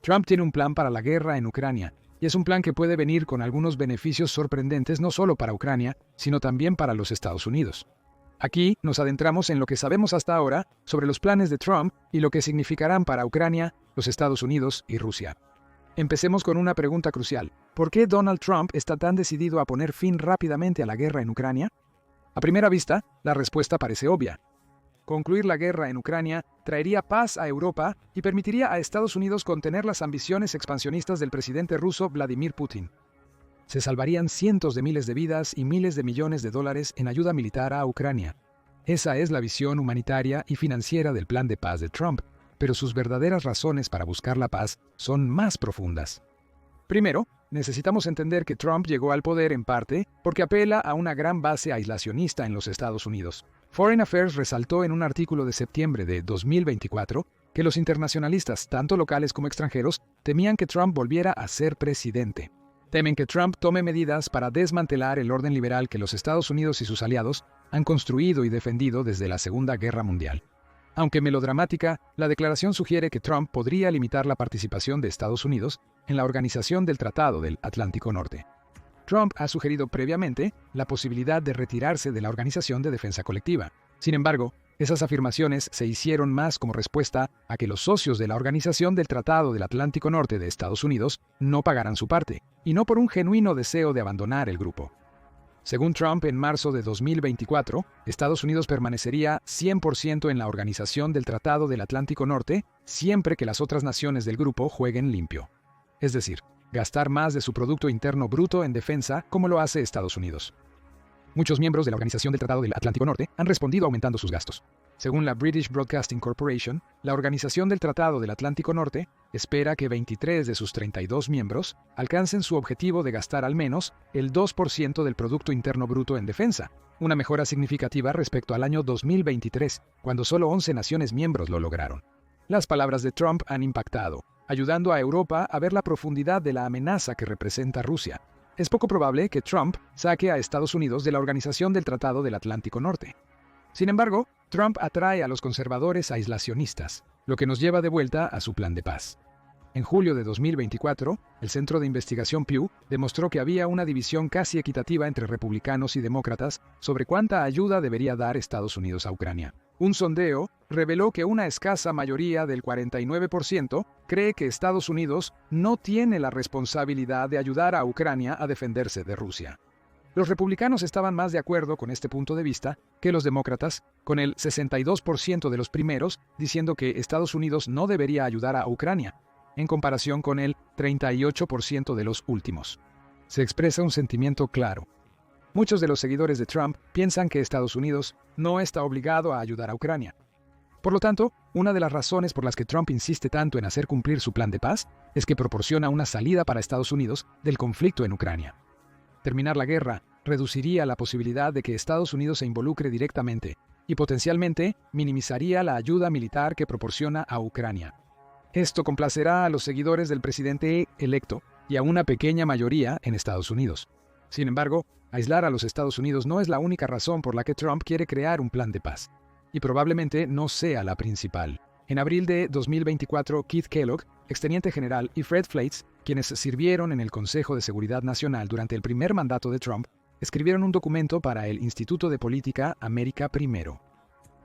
Trump tiene un plan para la guerra en Ucrania, y es un plan que puede venir con algunos beneficios sorprendentes no solo para Ucrania, sino también para los Estados Unidos. Aquí nos adentramos en lo que sabemos hasta ahora sobre los planes de Trump y lo que significarán para Ucrania, los Estados Unidos y Rusia. Empecemos con una pregunta crucial. ¿Por qué Donald Trump está tan decidido a poner fin rápidamente a la guerra en Ucrania? A primera vista, la respuesta parece obvia. Concluir la guerra en Ucrania traería paz a Europa y permitiría a Estados Unidos contener las ambiciones expansionistas del presidente ruso Vladimir Putin. Se salvarían cientos de miles de vidas y miles de millones de dólares en ayuda militar a Ucrania. Esa es la visión humanitaria y financiera del plan de paz de Trump, pero sus verdaderas razones para buscar la paz son más profundas. Primero, necesitamos entender que Trump llegó al poder en parte porque apela a una gran base aislacionista en los Estados Unidos. Foreign Affairs resaltó en un artículo de septiembre de 2024 que los internacionalistas, tanto locales como extranjeros, temían que Trump volviera a ser presidente. Temen que Trump tome medidas para desmantelar el orden liberal que los Estados Unidos y sus aliados han construido y defendido desde la Segunda Guerra Mundial. Aunque melodramática, la declaración sugiere que Trump podría limitar la participación de Estados Unidos en la organización del Tratado del Atlántico Norte. Trump ha sugerido previamente la posibilidad de retirarse de la Organización de Defensa Colectiva. Sin embargo, esas afirmaciones se hicieron más como respuesta a que los socios de la Organización del Tratado del Atlántico Norte de Estados Unidos no pagaran su parte, y no por un genuino deseo de abandonar el grupo. Según Trump, en marzo de 2024, Estados Unidos permanecería 100% en la Organización del Tratado del Atlántico Norte siempre que las otras naciones del grupo jueguen limpio. Es decir, gastar más de su Producto Interno Bruto en defensa como lo hace Estados Unidos. Muchos miembros de la Organización del Tratado del Atlántico Norte han respondido aumentando sus gastos. Según la British Broadcasting Corporation, la Organización del Tratado del Atlántico Norte espera que 23 de sus 32 miembros alcancen su objetivo de gastar al menos el 2% del Producto Interno Bruto en defensa, una mejora significativa respecto al año 2023, cuando solo 11 naciones miembros lo lograron. Las palabras de Trump han impactado, ayudando a Europa a ver la profundidad de la amenaza que representa Rusia. Es poco probable que Trump saque a Estados Unidos de la Organización del Tratado del Atlántico Norte. Sin embargo, Trump atrae a los conservadores aislacionistas, lo que nos lleva de vuelta a su plan de paz. En julio de 2024, el Centro de Investigación Pew demostró que había una división casi equitativa entre republicanos y demócratas sobre cuánta ayuda debería dar Estados Unidos a Ucrania. Un sondeo reveló que una escasa mayoría del 49% cree que Estados Unidos no tiene la responsabilidad de ayudar a Ucrania a defenderse de Rusia. Los republicanos estaban más de acuerdo con este punto de vista que los demócratas, con el 62% de los primeros diciendo que Estados Unidos no debería ayudar a Ucrania, en comparación con el 38% de los últimos. Se expresa un sentimiento claro. Muchos de los seguidores de Trump piensan que Estados Unidos no está obligado a ayudar a Ucrania. Por lo tanto, una de las razones por las que Trump insiste tanto en hacer cumplir su plan de paz es que proporciona una salida para Estados Unidos del conflicto en Ucrania. Terminar la guerra reduciría la posibilidad de que Estados Unidos se involucre directamente y potencialmente minimizaría la ayuda militar que proporciona a Ucrania. Esto complacerá a los seguidores del presidente electo y a una pequeña mayoría en Estados Unidos. Sin embargo, aislar a los Estados Unidos no es la única razón por la que Trump quiere crear un plan de paz, y probablemente no sea la principal. En abril de 2024, Keith Kellogg, exteniente general, y Fred Fleitz, quienes sirvieron en el Consejo de Seguridad Nacional durante el primer mandato de Trump, escribieron un documento para el Instituto de Política América Primero.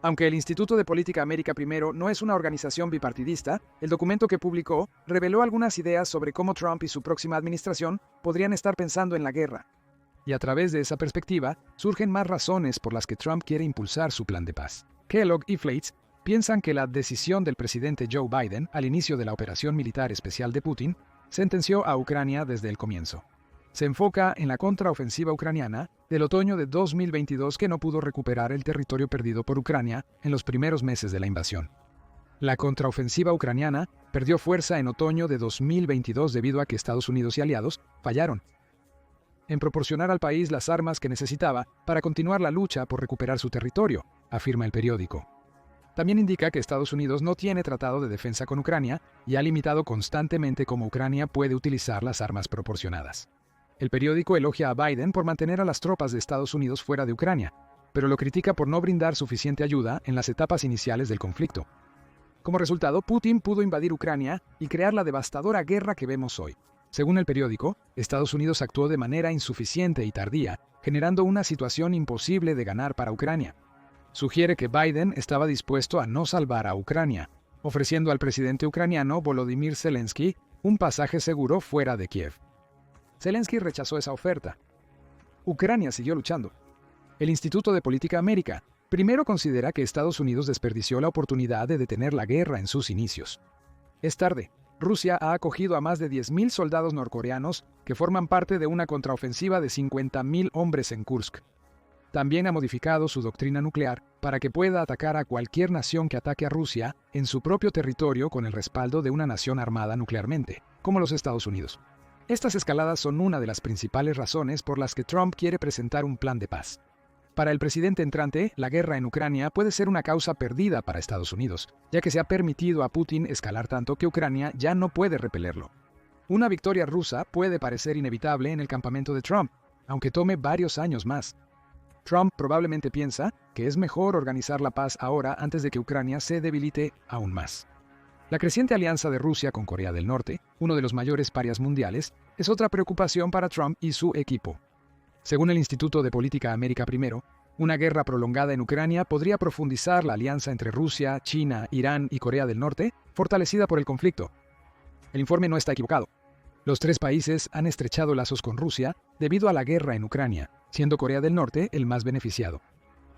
Aunque el Instituto de Política América Primero no es una organización bipartidista, el documento que publicó reveló algunas ideas sobre cómo Trump y su próxima administración podrían estar pensando en la guerra. Y a través de esa perspectiva, surgen más razones por las que Trump quiere impulsar su plan de paz. Kellogg y Fleitz piensan que la decisión del presidente Joe Biden al inicio de la operación militar especial de Putin sentenció a Ucrania desde el comienzo. Se enfoca en la contraofensiva ucraniana del otoño de 2022 que no pudo recuperar el territorio perdido por Ucrania en los primeros meses de la invasión. La contraofensiva ucraniana perdió fuerza en otoño de 2022 debido a que Estados Unidos y aliados fallaron en proporcionar al país las armas que necesitaba para continuar la lucha por recuperar su territorio, afirma el periódico. También indica que Estados Unidos no tiene tratado de defensa con Ucrania y ha limitado constantemente cómo Ucrania puede utilizar las armas proporcionadas. El periódico elogia a Biden por mantener a las tropas de Estados Unidos fuera de Ucrania, pero lo critica por no brindar suficiente ayuda en las etapas iniciales del conflicto. Como resultado, Putin pudo invadir Ucrania y crear la devastadora guerra que vemos hoy. Según el periódico, Estados Unidos actuó de manera insuficiente y tardía, generando una situación imposible de ganar para Ucrania. Sugiere que Biden estaba dispuesto a no salvar a Ucrania, ofreciendo al presidente ucraniano Volodymyr Zelensky un pasaje seguro fuera de Kiev. Zelensky rechazó esa oferta. Ucrania siguió luchando. El Instituto de Política América primero considera que Estados Unidos desperdició la oportunidad de detener la guerra en sus inicios. Es tarde. Rusia ha acogido a más de 10.000 soldados norcoreanos que forman parte de una contraofensiva de 50.000 hombres en Kursk. También ha modificado su doctrina nuclear para que pueda atacar a cualquier nación que ataque a Rusia en su propio territorio con el respaldo de una nación armada nuclearmente, como los Estados Unidos. Estas escaladas son una de las principales razones por las que Trump quiere presentar un plan de paz. Para el presidente entrante, la guerra en Ucrania puede ser una causa perdida para Estados Unidos, ya que se ha permitido a Putin escalar tanto que Ucrania ya no puede repelerlo. Una victoria rusa puede parecer inevitable en el campamento de Trump, aunque tome varios años más. Trump probablemente piensa que es mejor organizar la paz ahora antes de que Ucrania se debilite aún más. La creciente alianza de Rusia con Corea del Norte, uno de los mayores parias mundiales, es otra preocupación para Trump y su equipo. Según el Instituto de Política América I, una guerra prolongada en Ucrania podría profundizar la alianza entre Rusia, China, Irán y Corea del Norte, fortalecida por el conflicto. El informe no está equivocado. Los tres países han estrechado lazos con Rusia debido a la guerra en Ucrania, siendo Corea del Norte el más beneficiado.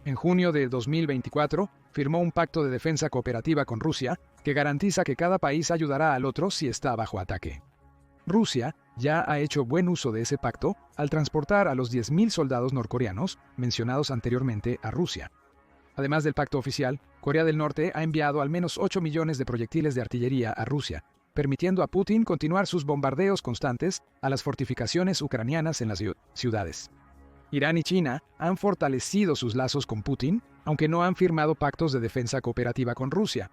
En junio de 2024, firmó un pacto de defensa cooperativa con Rusia que garantiza que cada país ayudará al otro si está bajo ataque. Rusia ya ha hecho buen uso de ese pacto al transportar a los 10.000 soldados norcoreanos mencionados anteriormente a Rusia. Además del pacto oficial, Corea del Norte ha enviado al menos 8 millones de proyectiles de artillería a Rusia, permitiendo a Putin continuar sus bombardeos constantes a las fortificaciones ucranianas en las ciudades. Irán y China han fortalecido sus lazos con Putin, aunque no han firmado pactos de defensa cooperativa con Rusia.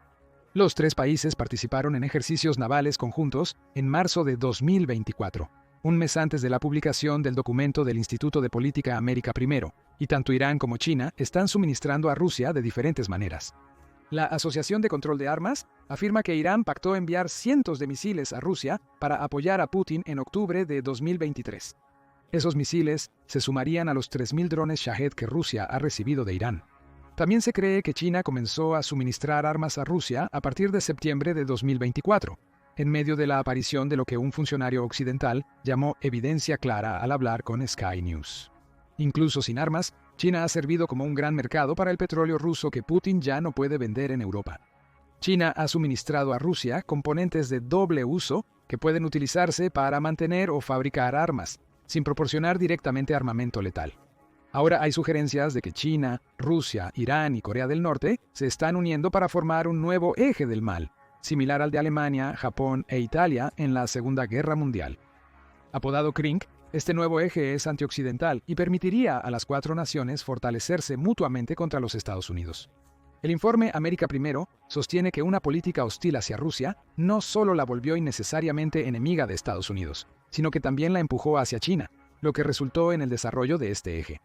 Los tres países participaron en ejercicios navales conjuntos en marzo de 2024, un mes antes de la publicación del documento del Instituto de Política América I, y tanto Irán como China están suministrando a Rusia de diferentes maneras. La Asociación de Control de Armas afirma que Irán pactó enviar cientos de misiles a Rusia para apoyar a Putin en octubre de 2023. Esos misiles se sumarían a los 3.000 drones Shahed que Rusia ha recibido de Irán. También se cree que China comenzó a suministrar armas a Rusia a partir de septiembre de 2024, en medio de la aparición de lo que un funcionario occidental llamó evidencia clara al hablar con Sky News. Incluso sin armas, China ha servido como un gran mercado para el petróleo ruso que Putin ya no puede vender en Europa. China ha suministrado a Rusia componentes de doble uso que pueden utilizarse para mantener o fabricar armas, sin proporcionar directamente armamento letal. Ahora hay sugerencias de que China, Rusia, Irán y Corea del Norte se están uniendo para formar un nuevo eje del mal, similar al de Alemania, Japón e Italia en la Segunda Guerra Mundial. Apodado CRINC, este nuevo eje es antioccidental y permitiría a las cuatro naciones fortalecerse mutuamente contra los Estados Unidos. El informe América I sostiene que una política hostil hacia Rusia no solo la volvió innecesariamente enemiga de Estados Unidos, sino que también la empujó hacia China, lo que resultó en el desarrollo de este eje.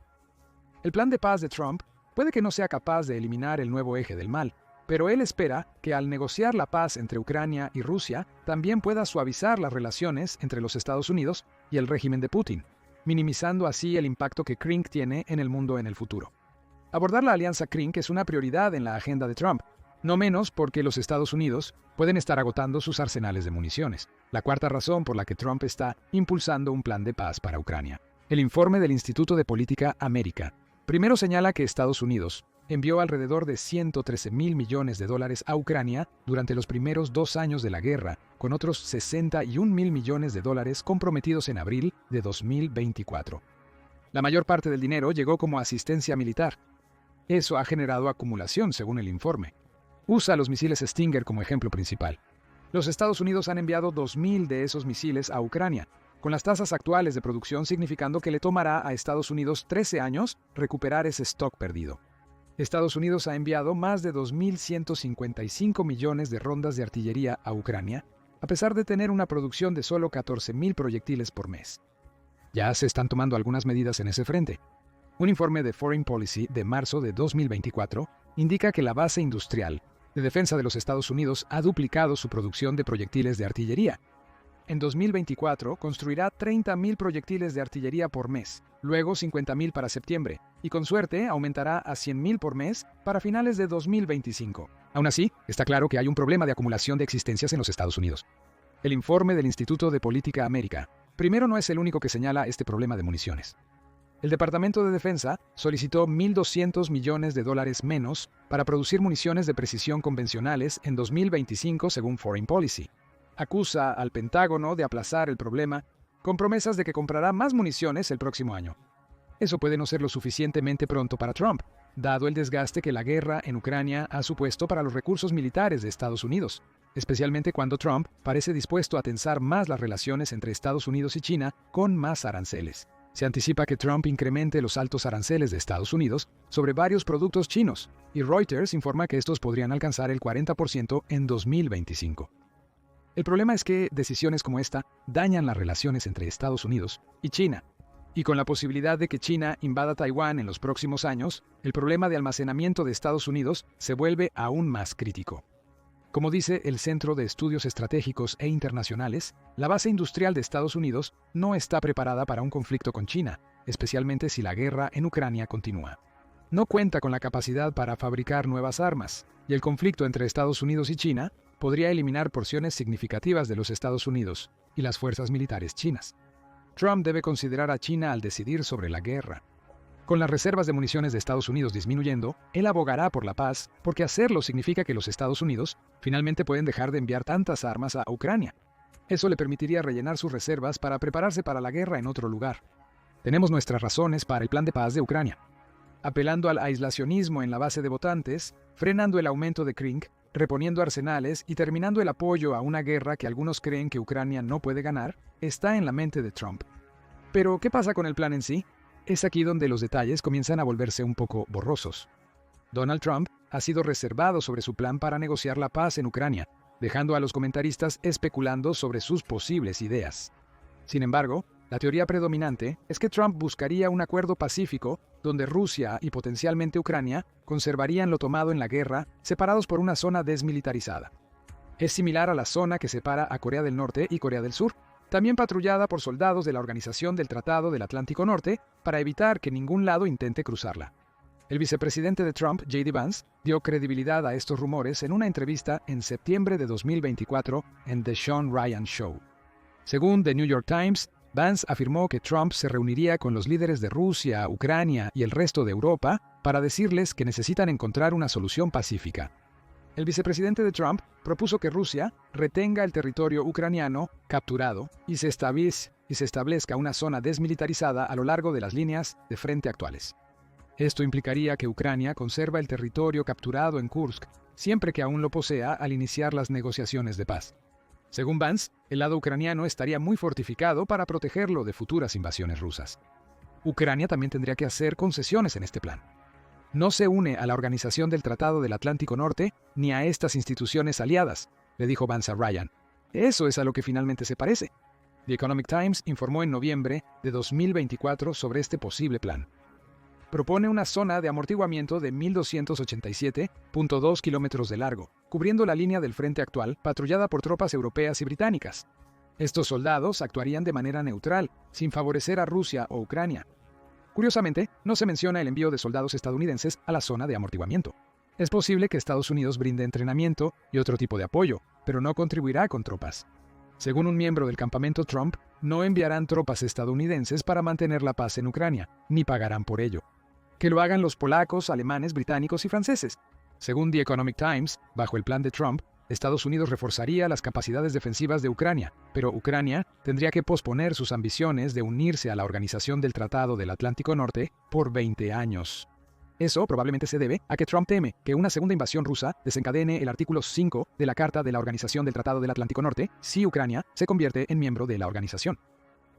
El plan de paz de Trump puede que no sea capaz de eliminar el nuevo eje del mal, pero él espera que al negociar la paz entre Ucrania y Rusia también pueda suavizar las relaciones entre los Estados Unidos y el régimen de Putin, minimizando así el impacto que CRINC tiene en el mundo en el futuro. Abordar la alianza CRINC es una prioridad en la agenda de Trump, no menos porque los Estados Unidos pueden estar agotando sus arsenales de municiones, la cuarta razón por la que Trump está impulsando un plan de paz para Ucrania. El informe del Instituto de Política América primero señala que Estados Unidos envió alrededor de $113.000 millones a Ucrania durante los primeros 2 años de la guerra, con otros $61.000 millones comprometidos en abril de 2024. La mayor parte del dinero llegó como asistencia militar. Eso ha generado acumulación, según el informe. Usa los misiles Stinger como ejemplo principal. Los Estados Unidos han enviado 2.000 de esos misiles a Ucrania, con las tasas actuales de producción significando que le tomará a Estados Unidos 13 años recuperar ese stock perdido. Estados Unidos ha enviado más de 2.155 millones de rondas de artillería a Ucrania, a pesar de tener una producción de solo 14.000 proyectiles por mes. Ya se están tomando algunas medidas en ese frente. Un informe de Foreign Policy de marzo de 2024 indica que la base industrial, de Defensa de los Estados Unidos ha duplicado su producción de proyectiles de artillería. En 2024 construirá 30.000 proyectiles de artillería por mes, luego 50.000 para septiembre, y con suerte aumentará a 100.000 por mes para finales de 2025. Aún así, está claro que hay un problema de acumulación de existencias en los Estados Unidos. El informe del Instituto de Política América primero no es el único que señala este problema de municiones. El Departamento de Defensa solicitó $1.200 millones menos para producir municiones de precisión convencionales en 2025 según Foreign Policy. Acusa al Pentágono de aplazar el problema con promesas de que comprará más municiones el próximo año. Eso puede no ser lo suficientemente pronto para Trump, dado el desgaste que la guerra en Ucrania ha supuesto para los recursos militares de Estados Unidos, especialmente cuando Trump parece dispuesto a tensar más las relaciones entre Estados Unidos y China con más aranceles. Se anticipa que Trump incremente los altos aranceles de Estados Unidos sobre varios productos chinos, y Reuters informa que estos podrían alcanzar el 40% en 2025. El problema es que decisiones como esta dañan las relaciones entre Estados Unidos y China, y con la posibilidad de que China invada Taiwán en los próximos años, el problema de almacenamiento de Estados Unidos se vuelve aún más crítico. Como dice el Centro de Estudios Estratégicos e Internacionales, la base industrial de Estados Unidos no está preparada para un conflicto con China, especialmente si la guerra en Ucrania continúa. No cuenta con la capacidad para fabricar nuevas armas, y el conflicto entre Estados Unidos y China podría eliminar porciones significativas de los Estados Unidos y las fuerzas militares chinas. Trump debe considerar a China al decidir sobre la guerra. Con las reservas de municiones de Estados Unidos disminuyendo, él abogará por la paz, porque hacerlo significa que los Estados Unidos finalmente pueden dejar de enviar tantas armas a Ucrania. Eso le permitiría rellenar sus reservas para prepararse para la guerra en otro lugar. Tenemos nuestras razones para el plan de paz de Ucrania. Apelando al aislacionismo en la base de votantes, frenando el aumento de Krink, reponiendo arsenales y terminando el apoyo a una guerra que algunos creen que Ucrania no puede ganar, está en la mente de Trump. Pero, ¿qué pasa con el plan en sí? Es aquí donde los detalles comienzan a volverse un poco borrosos. Donald Trump ha sido reservado sobre su plan para negociar la paz en Ucrania, dejando a los comentaristas especulando sobre sus posibles ideas. Sin embargo, la teoría predominante es que Trump buscaría un acuerdo pacífico donde Rusia y potencialmente Ucrania conservarían lo tomado en la guerra, separados por una zona desmilitarizada. Es similar a la zona que separa a Corea del Norte y Corea del Sur, también patrullada por soldados de la Organización del Tratado del Atlántico Norte para evitar que ningún lado intente cruzarla. El vicepresidente de Trump, J.D. Vance, dio credibilidad a estos rumores en una entrevista en septiembre de 2024 en The Sean Ryan Show. Según The New York Times, Vance afirmó que Trump se reuniría con los líderes de Rusia, Ucrania y el resto de Europa para decirles que necesitan encontrar una solución pacífica. El vicepresidente de Trump propuso que Rusia retenga el territorio ucraniano capturado y se establezca una zona desmilitarizada a lo largo de las líneas de frente actuales. Esto implicaría que Ucrania conserva el territorio capturado en Kursk, siempre que aún lo posea al iniciar las negociaciones de paz. Según Vance, el lado ucraniano estaría muy fortificado para protegerlo de futuras invasiones rusas. Ucrania también tendría que hacer concesiones en este plan. No se une a la Organización del Tratado del Atlántico Norte ni a estas instituciones aliadas, le dijo Vance a Ryan. Eso es a lo que finalmente se parece. The Economic Times informó en noviembre de 2024 sobre este posible plan. Propone una zona de amortiguamiento de 1.287.2 kilómetros de largo, cubriendo la línea del frente actual, patrullada por tropas europeas y británicas. Estos soldados actuarían de manera neutral, sin favorecer a Rusia o Ucrania. Curiosamente, no se menciona el envío de soldados estadounidenses a la zona de amortiguamiento. Es posible que Estados Unidos brinde entrenamiento y otro tipo de apoyo, pero no contribuirá con tropas. Según un miembro del campamento Trump, no enviarán tropas estadounidenses para mantener la paz en Ucrania, ni pagarán por ello. Que lo hagan los polacos, alemanes, británicos y franceses. Según The Economic Times, bajo el plan de Trump, Estados Unidos reforzaría las capacidades defensivas de Ucrania, pero Ucrania tendría que posponer sus ambiciones de unirse a la Organización del Tratado del Atlántico Norte por 20 años. Eso probablemente se debe a que Trump teme que una segunda invasión rusa desencadene el artículo 5 de la Carta de la Organización del Tratado del Atlántico Norte si Ucrania se convierte en miembro de la organización.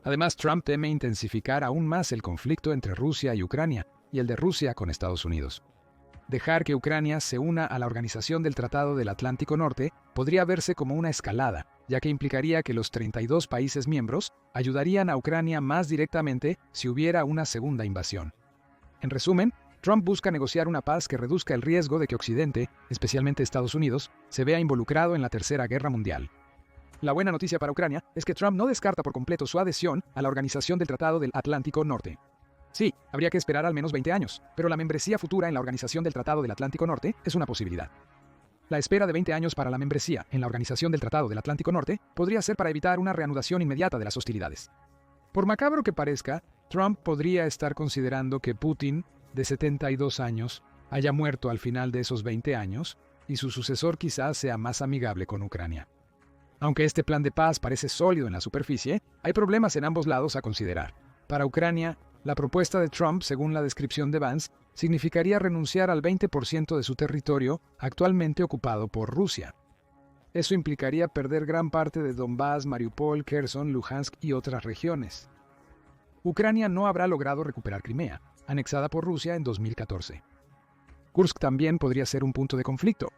Además, Trump teme intensificar aún más el conflicto entre Rusia y Ucrania y el de Rusia con Estados Unidos. Dejar que Ucrania se una a la Organización del Tratado del Atlántico Norte podría verse como una escalada, ya que implicaría que los 32 países miembros ayudarían a Ucrania más directamente si hubiera una segunda invasión. En resumen, Trump busca negociar una paz que reduzca el riesgo de que Occidente, especialmente Estados Unidos, se vea involucrado en la Tercera Guerra Mundial. La buena noticia para Ucrania es que Trump no descarta por completo su adhesión a la Organización del Tratado del Atlántico Norte. Sí, habría que esperar al menos 20 años, pero la membresía futura en la Organización del Tratado del Atlántico Norte es una posibilidad. La espera de 20 años para la membresía en la Organización del Tratado del Atlántico Norte podría ser para evitar una reanudación inmediata de las hostilidades. Por macabro que parezca, Trump podría estar considerando que Putin, de 72 años, haya muerto al final de esos 20 años y su sucesor quizás sea más amigable con Ucrania. Aunque este plan de paz parece sólido en la superficie, hay problemas en ambos lados a considerar. Para Ucrania, la propuesta de Trump, según la descripción de Vance, significaría renunciar al 20% de su territorio actualmente ocupado por Rusia. Eso implicaría perder gran parte de Donbass, Mariupol, Kherson, Luhansk y otras regiones. Ucrania no habrá logrado recuperar Crimea, anexada por Rusia en 2014. Kursk también podría ser un punto de conflicto.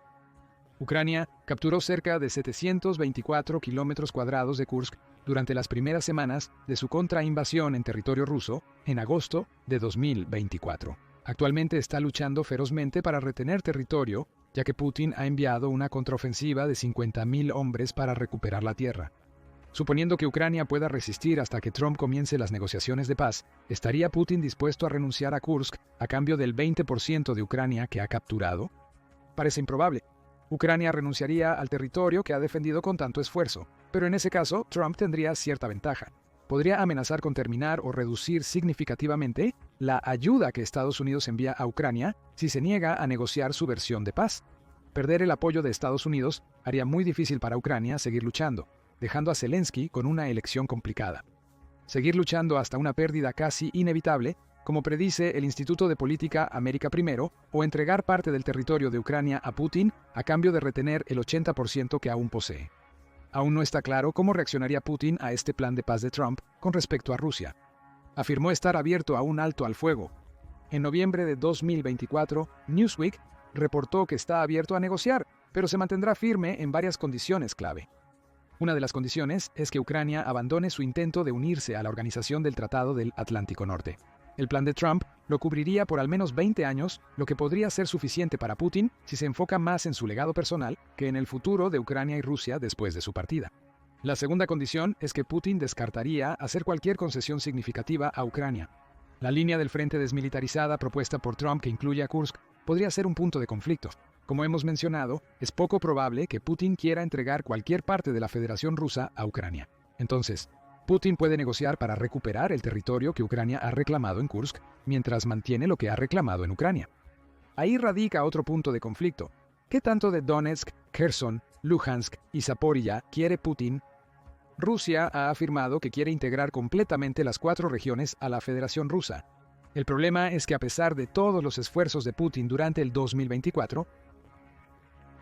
Ucrania capturó cerca de 724 kilómetros cuadrados de Kursk durante las primeras semanas de su contrainvasión en territorio ruso en agosto de 2024. Actualmente está luchando ferozmente para retener territorio, ya que Putin ha enviado una contraofensiva de 50.000 hombres para recuperar la tierra. Suponiendo que Ucrania pueda resistir hasta que Trump comience las negociaciones de paz, ¿estaría Putin dispuesto a renunciar a Kursk a cambio del 20% de Ucrania que ha capturado? Parece improbable. Ucrania renunciaría al territorio que ha defendido con tanto esfuerzo, pero en ese caso Trump tendría cierta ventaja. Podría amenazar con terminar o reducir significativamente la ayuda que Estados Unidos envía a Ucrania si se niega a negociar su versión de paz. Perder el apoyo de Estados Unidos haría muy difícil para Ucrania seguir luchando, dejando a Zelensky con una elección complicada. Seguir luchando hasta una pérdida casi inevitable, como predice el Instituto de Política América I, o entregar parte del territorio de Ucrania a Putin a cambio de retener el 80% que aún posee. Aún no está claro cómo reaccionaría Putin a este plan de paz de Trump con respecto a Rusia. Afirmó estar abierto a un alto al fuego. En noviembre de 2024, Newsweek reportó que está abierto a negociar, pero se mantendrá firme en varias condiciones clave. Una de las condiciones es que Ucrania abandone su intento de unirse a la Organización del Tratado del Atlántico Norte. El plan de Trump lo cubriría por al menos 20 años, lo que podría ser suficiente para Putin si se enfoca más en su legado personal que en el futuro de Ucrania y Rusia después de su partida. La segunda condición es que Putin descartaría hacer cualquier concesión significativa a Ucrania. La línea del frente desmilitarizada propuesta por Trump que incluye a Kursk podría ser un punto de conflicto. Como hemos mencionado, es poco probable que Putin quiera entregar cualquier parte de la Federación Rusa a Ucrania. Entonces, Putin puede negociar para recuperar el territorio que Ucrania ha reclamado en Kursk, mientras mantiene lo que ha reclamado en Ucrania. Ahí radica otro punto de conflicto. ¿Qué tanto de Donetsk, Kherson, Luhansk y Zaporizhia quiere Putin? Rusia ha afirmado que quiere integrar completamente las 4 regiones a la Federación Rusa. El problema es que a pesar de todos los esfuerzos de Putin durante el 2024,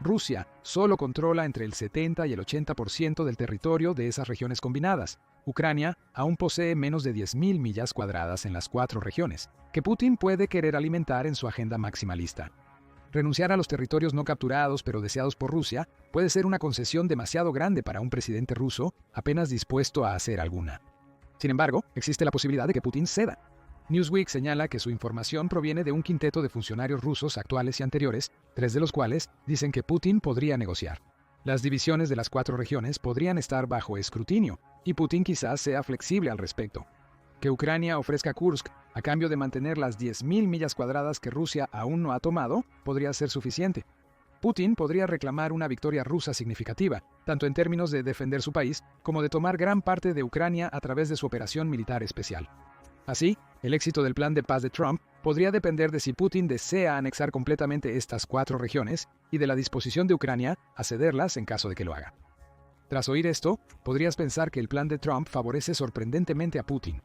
Rusia solo controla entre el 70 y el 80% del territorio de esas regiones combinadas. Ucrania aún posee menos de 10.000 millas cuadradas en las 4 regiones, que Putin puede querer alimentar en su agenda maximalista. Renunciar a los territorios no capturados pero deseados por Rusia puede ser una concesión demasiado grande para un presidente ruso apenas dispuesto a hacer alguna. Sin embargo, existe la posibilidad de que Putin ceda. Newsweek señala que su información proviene de un quinteto de funcionarios rusos actuales y anteriores, 3 de los cuales dicen que Putin podría negociar. Las divisiones de las 4 regiones podrían estar bajo escrutinio, y Putin quizás sea flexible al respecto. Que Ucrania ofrezca Kursk a cambio de mantener las 10.000 millas cuadradas que Rusia aún no ha tomado podría ser suficiente. Putin podría reclamar una victoria rusa significativa, tanto en términos de defender su país como de tomar gran parte de Ucrania a través de su operación militar especial. Así, el éxito del plan de paz de Trump podría depender de si Putin desea anexar completamente estas 4 regiones y de la disposición de Ucrania a cederlas en caso de que lo haga. Tras oír esto, podrías pensar que el plan de Trump favorece sorprendentemente a Putin.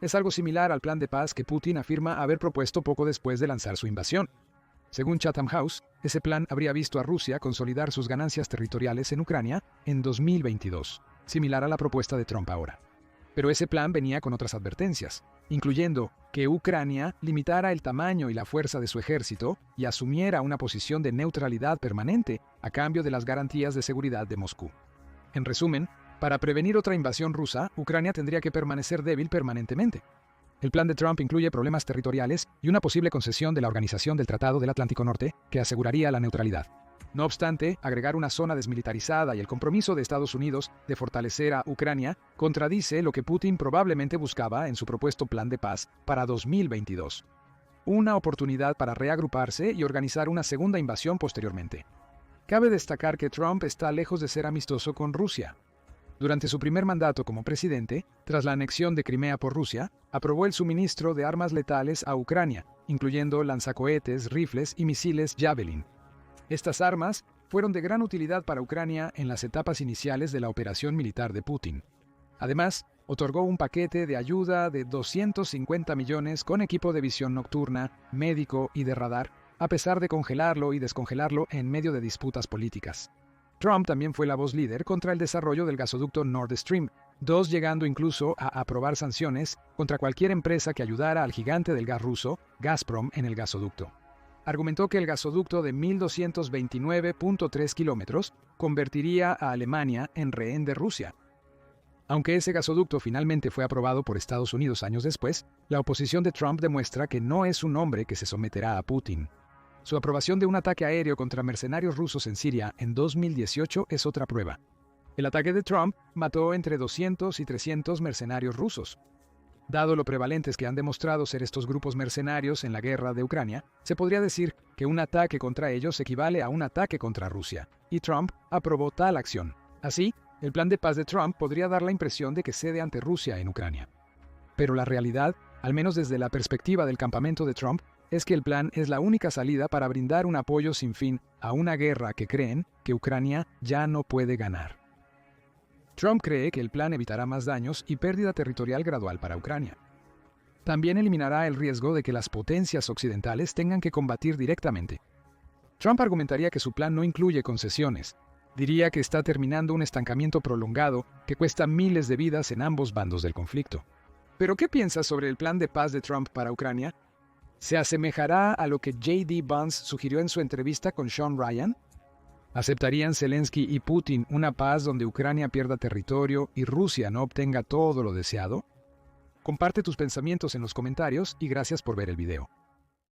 Es algo similar al plan de paz que Putin afirma haber propuesto poco después de lanzar su invasión. Según Chatham House, ese plan habría visto a Rusia consolidar sus ganancias territoriales en Ucrania en 2022, similar a la propuesta de Trump ahora. Pero ese plan venía con otras advertencias, incluyendo que Ucrania limitara el tamaño y la fuerza de su ejército y asumiera una posición de neutralidad permanente a cambio de las garantías de seguridad de Moscú. En resumen, para prevenir otra invasión rusa, Ucrania tendría que permanecer débil permanentemente. El plan de Trump incluye problemas territoriales y una posible concesión de la Organización del Tratado del Atlántico Norte que aseguraría la neutralidad. No obstante, agregar una zona desmilitarizada y el compromiso de Estados Unidos de fortalecer a Ucrania contradice lo que Putin probablemente buscaba en su propuesto plan de paz para 2022. Una oportunidad para reagruparse y organizar una segunda invasión posteriormente. Cabe destacar que Trump está lejos de ser amistoso con Rusia. Durante su primer mandato como presidente, tras la anexión de Crimea por Rusia, aprobó el suministro de armas letales a Ucrania, incluyendo lanzacohetes, rifles y misiles Javelin. Estas armas fueron de gran utilidad para Ucrania en las etapas iniciales de la operación militar de Putin. Además, otorgó un paquete de ayuda de 250 millones con equipo de visión nocturna, médico y de radar, a pesar de congelarlo y descongelarlo en medio de disputas políticas. Trump también fue la voz líder contra el desarrollo del gasoducto Nord Stream 2, llegando incluso a aprobar sanciones contra cualquier empresa que ayudara al gigante del gas ruso, Gazprom, en el gasoducto. Argumentó que el gasoducto de 1.229.3 kilómetros convertiría a Alemania en rehén de Rusia. Aunque ese gasoducto finalmente fue aprobado por Estados Unidos años después, la oposición de Trump demuestra que no es un hombre que se someterá a Putin. Su aprobación de un ataque aéreo contra mercenarios rusos en Siria en 2018 es otra prueba. El ataque de Trump mató entre 200 y 300 mercenarios rusos. Dado lo prevalentes que han demostrado ser estos grupos mercenarios en la guerra de Ucrania, se podría decir que un ataque contra ellos equivale a un ataque contra Rusia, y Trump aprobó tal acción. Así, el plan de paz de Trump podría dar la impresión de que cede ante Rusia en Ucrania. Pero la realidad, al menos desde la perspectiva del campamento de Trump, es que el plan es la única salida para brindar un apoyo sin fin a una guerra que creen que Ucrania ya no puede ganar. Trump cree que el plan evitará más daños y pérdida territorial gradual para Ucrania. También eliminará el riesgo de que las potencias occidentales tengan que combatir directamente. Trump argumentaría que su plan no incluye concesiones. Diría que está terminando un estancamiento prolongado que cuesta miles de vidas en ambos bandos del conflicto. ¿Pero qué piensas sobre el plan de paz de Trump para Ucrania? ¿Se asemejará a lo que J.D. Vance sugirió en su entrevista con Sean Ryan? ¿Aceptarían Zelensky y Putin una paz donde Ucrania pierda territorio y Rusia no obtenga todo lo deseado? Comparte tus pensamientos en los comentarios y gracias por ver el video.